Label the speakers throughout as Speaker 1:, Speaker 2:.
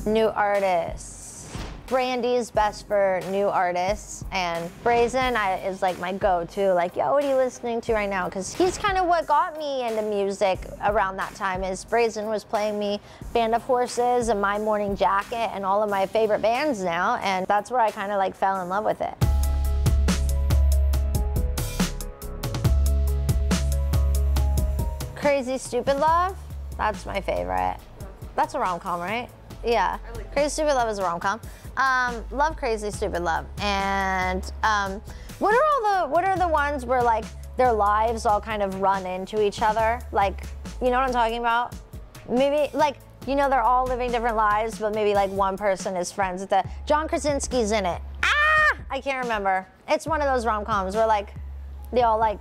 Speaker 1: New artists. Brandy's best for new artists, and Brazen is like my go-to, like, yo, what are you listening to right now? Because he's kind of what got me into music around that time. Is Brazen was playing me Band of Horses and My Morning Jacket and all of my favorite bands now, and that's where I kind of like fell in love with it. Crazy Stupid Love, that's my favorite. That's a rom-com, right? Yeah, Crazy Stupid Love is a rom-com. Love Crazy Stupid Love. And what are the ones where like their lives all kind of run into each other? Like, you know what I'm talking about? Maybe like, you know, they're all living different lives, but maybe like one person is friends with the, John Krasinski's in it. Ah, I can't remember. It's one of those rom-coms where like, they all like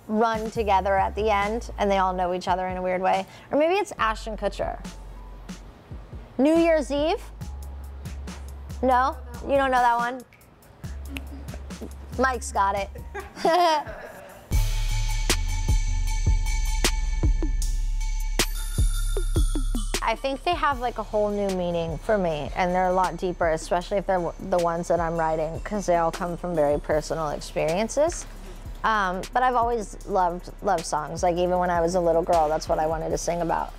Speaker 1: run together at the end and they all know each other in a weird way. Or maybe it's Ashton Kutcher. New Year's Eve? No? You don't know that one? Mike's got it. I think they have like a whole new meaning for me, and they're a lot deeper, especially if they're the ones that I'm writing, because they all come from very personal experiences. But I've always loved love songs. Like even when I was a little girl, that's what I wanted to sing about.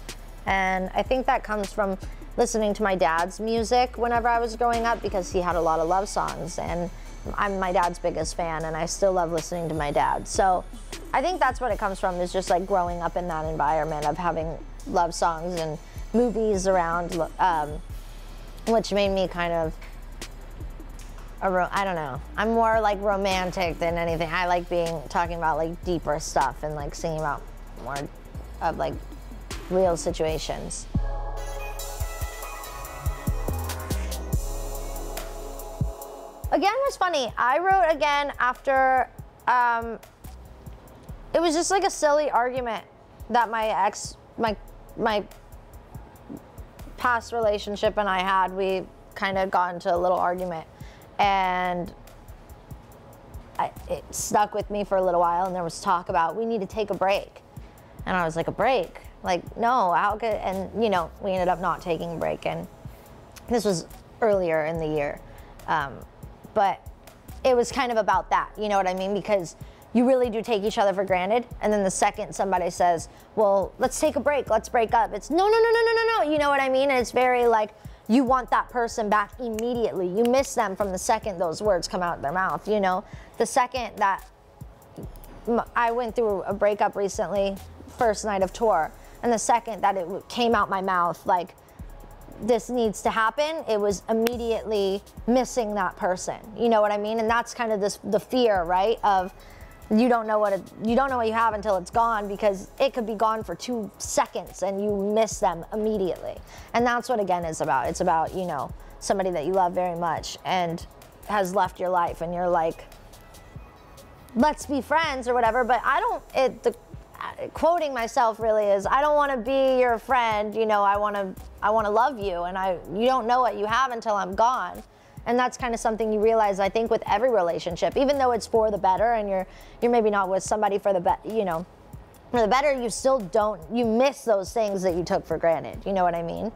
Speaker 1: And I think that comes from listening to my dad's music whenever I was growing up, because he had a lot of love songs, and I'm my dad's biggest fan, and I still love listening to my dad. So I think that's what it comes from, is just like growing up in that environment of having love songs and movies around, which made me kind of, I don't know, I'm more like romantic than anything. I like talking about like deeper stuff and like singing about more of like real situations. Again was funny. I wrote Again after, it was just like a silly argument that my past relationship and I had. We kind of got into a little argument, and it stuck with me for a little while, and there was talk about we need to take a break. And I was like, a break? Like, no, how could, and you know, we ended up not taking a break, and this was earlier in the year. But it was kind of about that, you know what I mean? Because you really do take each other for granted, and then the second somebody says, well, let's take a break, let's break up, it's no, you know what I mean? And it's very like, you want that person back immediately. You miss them from the second those words come out of their mouth, you know? The second that I went through a breakup recently, first night of tour, and the second that it came out my mouth, like, this needs to happen, it was immediately missing that person. You know what I mean? And that's kind of the fear, right? Of you don't know what you have until it's gone, because it could be gone for 2 seconds and you miss them immediately. And that's what Again is about. It's about, you know, somebody that you love very much and has left your life, and you're like, let's be friends or whatever. But quoting myself really is, I don't want to be your friend, you know, I want to love you, and you don't know what you have until I'm gone. And that's kind of something you realize, I think, with every relationship, even though it's for the better, and you're maybe not with somebody for the better, you still you miss those things that you took for granted, you know what I mean?